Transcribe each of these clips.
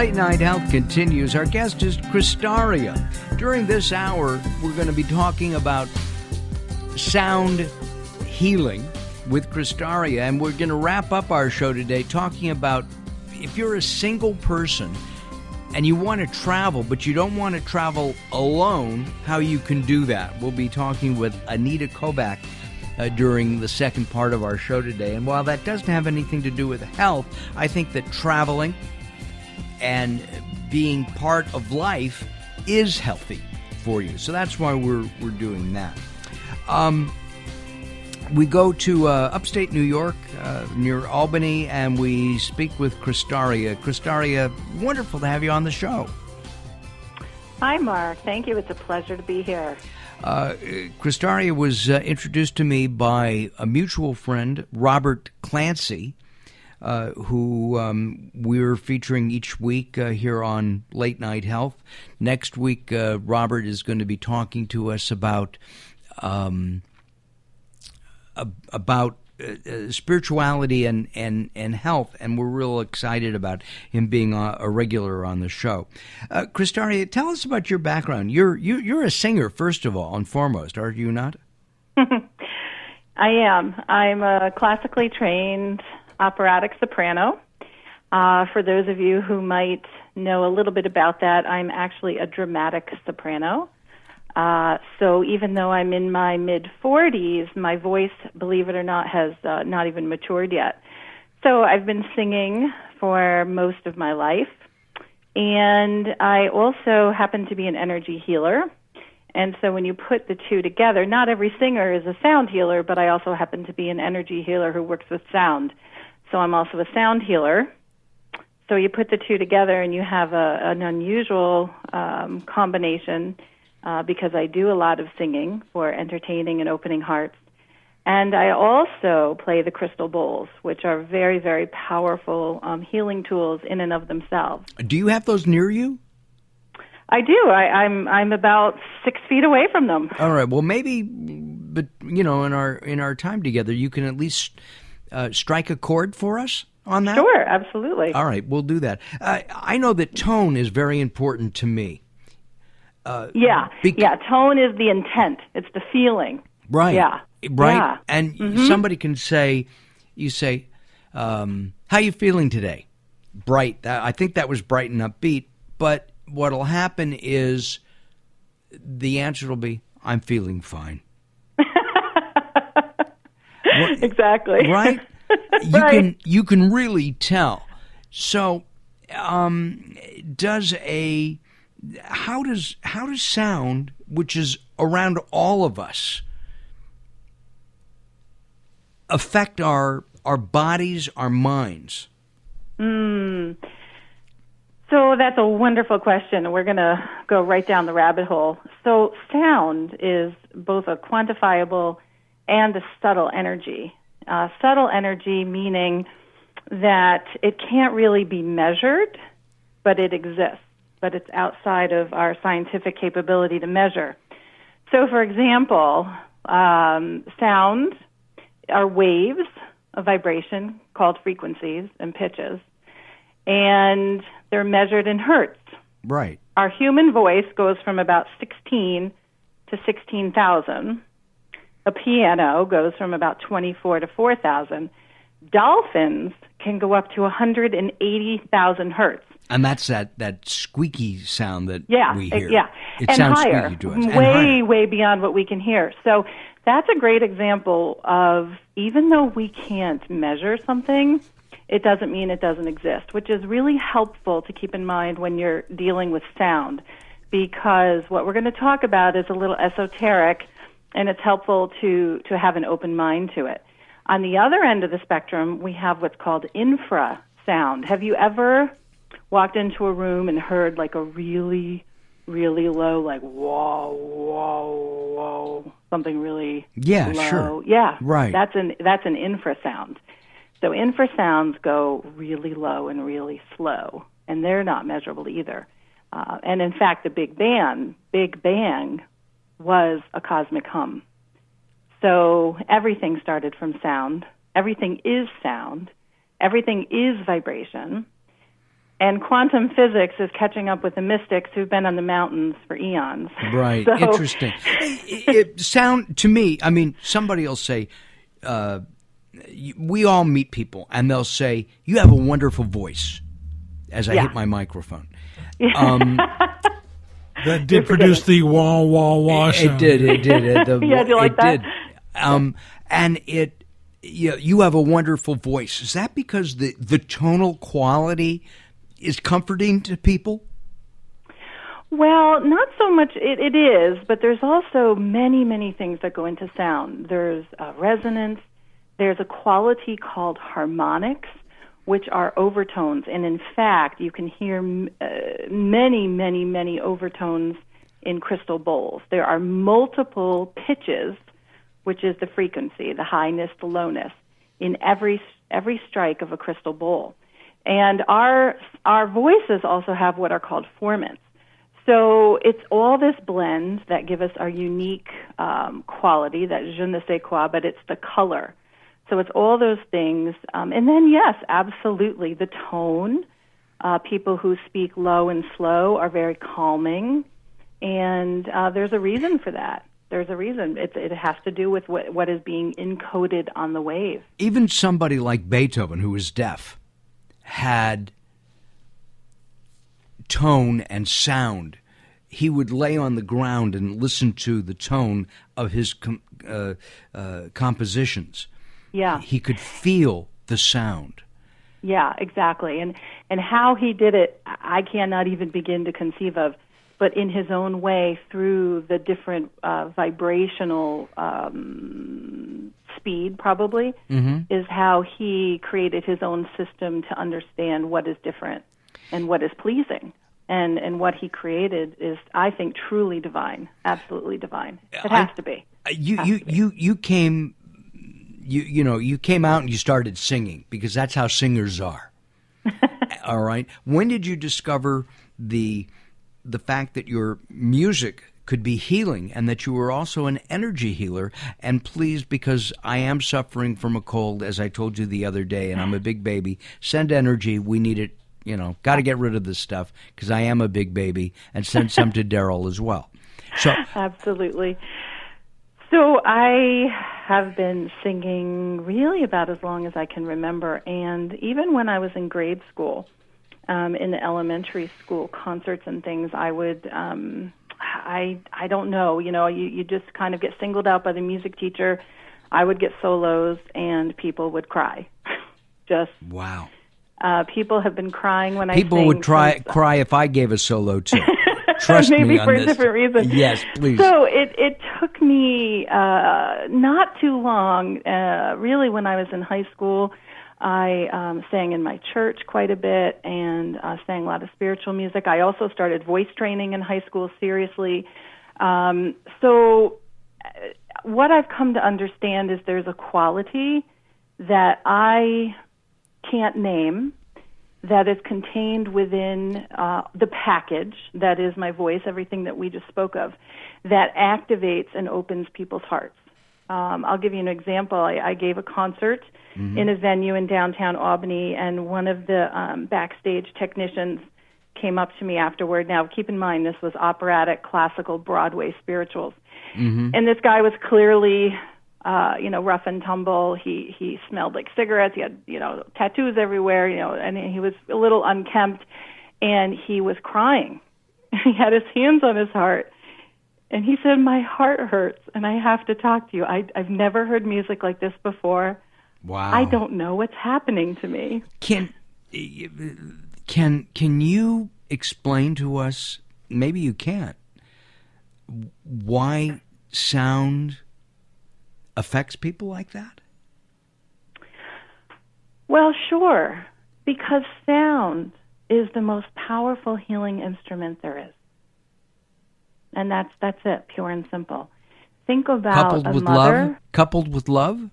Late Night Health continues. Our guest is Christaria. During this hour, we're going to be talking about sound healing with Christaria, and we're going to wrap up our show today talking about if you're a single person and you want to travel, but you don't want to travel alone, how you can do that. We'll be talking with Anita Kovac during the second part of our show today. And while that doesn't have anything to do with health, I think that traveling and being part of life is healthy for you. So that's why we're doing that. We go to upstate New York, near Albany, and we speak with Christaria. Christaria, wonderful to have you on the show. Hi, Mark. Thank you. It's a pleasure to be here. Christaria was introduced to me by a mutual friend, Robert Clancy, who we're featuring each week here on Late Night Health. Next week, Robert is going to be talking to us about spirituality and health, and we're real excited about him being a regular on the show. Christaria, tell us about your background. You're a singer, first of all and foremost, are you not? I am. I'm a classically trained operatic soprano. For those of you who might know a little bit about that, I'm actually a dramatic soprano. So even though I'm in my mid-40s, my voice, believe it or not, has not even matured yet. So I've been singing for most of my life. And I also happen to be an energy healer. And so when you put the two together, not every singer is a sound healer, but I also happen to be an energy healer who works with sound. So I'm also a sound healer. So you put the two together and you have an unusual combination because I do a lot of singing for entertaining and opening hearts. And I also play the crystal bowls, which are very, very powerful healing tools in and of themselves. Do you have those near you? I do. I'm about 6 feet away from them. All right. Well, maybe, but in our time together, you can at least strike a chord for us on that. Sure, absolutely. All right, we'll do that. I know that tone is very important to me. Tone is the intent. It's the feeling. Right. Yeah. Right. Yeah. And somebody can say, how you feeling today? Bright. I think that was bright and upbeat. But what'll happen is the answer will be, I'm feeling fine. Exactly. Right? You can really tell. So, how does sound, which is around all of us, affect our bodies, our minds? So that's a wonderful question. We're going to go right down the rabbit hole. So sound is both a quantifiable and a subtle energy. Subtle energy meaning that it can't really be measured, but it exists. But it's outside of our scientific capability to measure. So, for example, sound are waves of vibration called frequencies and pitches, and they're measured in hertz. Right. Our human voice goes from about 16 to 16,000. A piano goes from about 24 to 4,000. Dolphins can go up to 180,000 hertz. And that's that squeaky sound that we hear. Yeah, it and sounds higher, squeaky to us. Way beyond what we can hear. So that's a great example of, even though we can't measure something, it doesn't mean it doesn't exist, which is really helpful to keep in mind when you're dealing with sound, because what we're going to talk about is a little esoteric, and it's helpful to have an open mind to it. On the other end of the spectrum, we have what's called infrasound. Have you ever walked into a room and heard like a really, really low, like whoa, whoa, whoa, something really low? Sure. Yeah, right. That's an infrasound. So infrasounds go really low and really slow, and they're not measurable either. And in fact, the Big Bang was a cosmic hum. So everything started from sound. Everything is sound. Everything is vibration. And quantum physics is catching up with the mystics who've been on the mountains for eons. Right. So, Interesting. It sound to me, I mean, somebody will say, we all meet people, and they'll say, you have a wonderful voice, as I hit my microphone. That did produce the wah, wah, wah sound. It did. Do you like that? Did. And you have a wonderful voice. Is that because the tonal quality is comforting to people? Well, not so much. It is, but there's also many, many things that go into sound. There's resonance. There's a quality called harmonics, which are overtones. And in fact, you can hear many, many, many overtones in crystal bowls. There are multiple pitches, which is the frequency, the highness, the lowness, in every strike of a crystal bowl. And our voices also have what are called formants. So it's all this blend that give us our unique quality, that je ne sais quoi, but it's the color. So it's all those things. And then, yes, absolutely, the tone. People who speak low and slow are very calming. And there's a reason for that. There's a reason. It has to do with what is being encoded on the wave. Even somebody like Beethoven, who was deaf, had tone and sound. He would lay on the ground and listen to the tone of his compositions. Yeah. He could feel the sound. Yeah, exactly. And how he did it, I cannot even begin to conceive of. But in his own way, through the different vibrational speed, probably, is how he created his own system to understand what is different and what is pleasing. And what he created is, I think, truly divine, absolutely divine. It has to be. You came out and you started singing, because that's how singers are. All right. When did you discover the fact that your music could be healing and that you were also an energy healer? And please, because I am suffering from a cold, as I told you the other day, and I'm a big baby, send energy. We need it. Got to get rid of this stuff, because I am a big baby, and send some to Daryl as well. So absolutely. So I have been singing really about as long as I can remember, and even when I was in grade school, in the elementary school concerts and things, I would, I don't know, you just kind of get singled out by the music teacher. I would get solos, and people would cry. Just wow. People have been crying when people I sing. People would cry if I gave a solo too. Trust Maybe me on for this. a different reason. Yes, please. So it took me not too long. Really, when I was in high school, I sang in my church quite a bit and sang a lot of spiritual music. I also started voice training in high school, seriously. So what I've come to understand is there's a quality that I can't name that is contained within the package that is my voice, everything that we just spoke of, that activates and opens people's hearts. I'll give you an example. I gave a concert in a venue in downtown Albany, and one of the backstage technicians came up to me afterward. Now, keep in mind, this was operatic, classical, Broadway spirituals. And this guy was clearly rough and tumble. He smelled like cigarettes. He had, tattoos everywhere, and he was a little unkempt, and he was crying. He had his hands on his heart, and he said, "My heart hurts, and I have to talk to you. I've never heard music like this before. Wow. I don't know what's happening to me." Can you explain to us, maybe you can't, why sound affects people like that? Well, sure, because sound is the most powerful healing instrument there is. And that's it, pure and simple. Think about coupled with mother. Love? Coupled with love?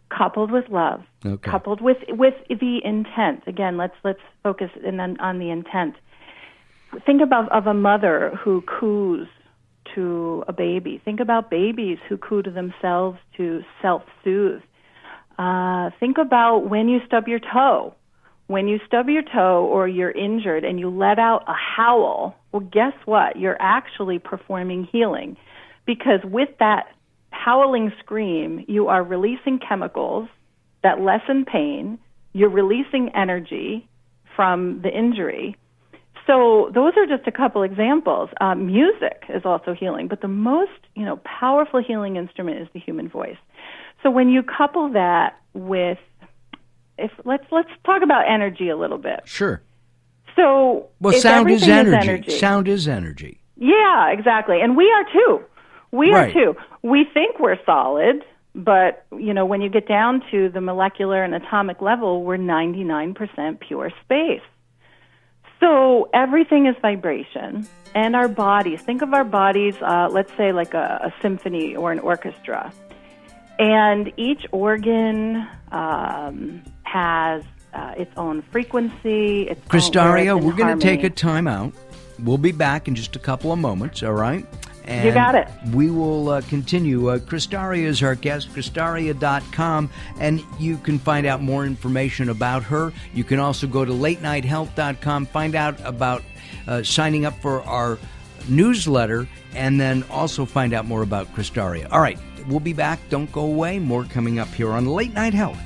Coupled with love. Okay. Coupled with the intent. Again, let's focus on the intent. Think of a mother who coos to a baby. Think about babies who coo to themselves to self-soothe. Think about when you stub your toe, when you stub your toe or you're injured and you let out a howl, well, guess what? You're actually performing healing, because with that howling scream, you are releasing chemicals that lessen pain. You're releasing energy from the injury. So those are just a couple examples. Music is also healing, but the most, powerful healing instrument is the human voice. So when you couple that with, let's talk about energy a little bit. Sure. So sound is energy. Sound is energy. Yeah, exactly. And we are too. We are too. We think we're solid, but, when you get down to the molecular and atomic level, we're 99% pure space. So everything is vibration. And our bodies, think of our bodies, let's say like a symphony or an orchestra. And each organ has its own frequency, its Christaria, own we're going to take a harmony. time out. We'll be back in just a couple of moments, all right? And you got it. We will continue. Christaria is our guest, Christaria.com, and you can find out more information about her. You can also go to latenighthealth.com, find out about signing up for our newsletter, and then also find out more about Christaria. All right, we'll be back. Don't go away. More coming up here on Late Night Health.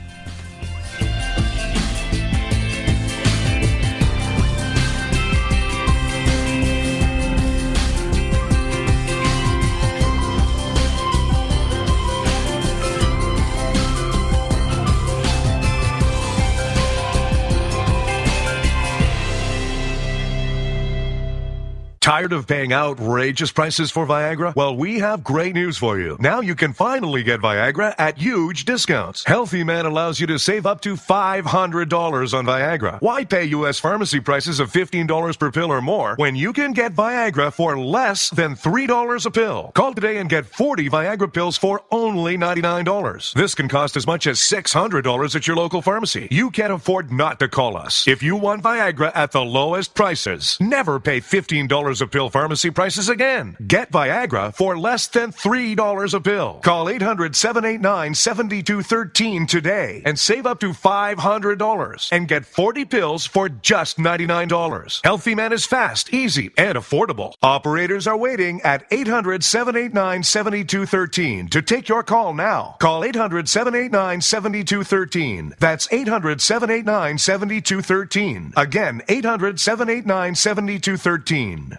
Tired of paying outrageous prices for Viagra? Well, we have great news for you. Now you can finally get Viagra at huge discounts. Healthy Man allows you to save up to $500 on Viagra. Why pay U.S. pharmacy prices of $15 per pill or more when you can get Viagra for less than $3 a pill? Call today and get 40 Viagra pills for only $99. This can cost as much as $600 at your local pharmacy. You can't afford not to call us. If you want Viagra at the lowest prices, never pay $15 a pill pharmacy prices again. Get Viagra for less than $3 a pill. Call 800-789-7213 today and save up to $500 and get 40 pills for just $99. Healthy Man is fast, easy, and affordable. Operators are waiting at 800-789-7213 to take your call now. Call 800-789-7213. That's 800-789-7213. Again, 800-789-7213.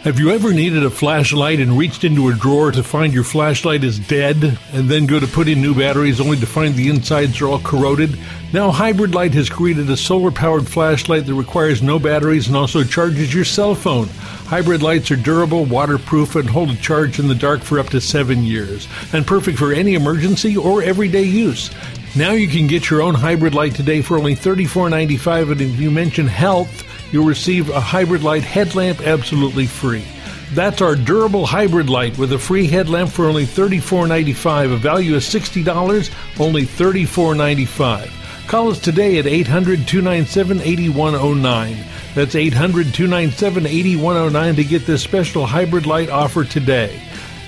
Have you ever needed a flashlight and reached into a drawer to find your flashlight is dead, and then go to put in new batteries only to find the insides are all corroded? Now Hybrid Light has created a solar-powered flashlight that requires no batteries and also charges your cell phone. Hybrid lights are durable, waterproof, and hold a charge in the dark for up to 7 years, and perfect for any emergency or everyday use. Now you can get your own Hybrid Light today for only $34.95, and if you mention health, you'll receive a Hybrid Light headlamp absolutely free. That's our durable Hybrid Light with a free headlamp for only $34.95. A value of $60, only $34.95. Call us today at 800-297-8109. That's 800-297-8109 to get this special Hybrid Light offer today.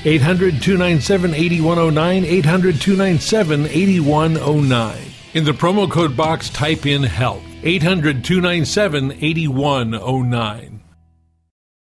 800-297-8109, 800-297-8109. In the promo code box, type in HEALTH. 800-297-8109.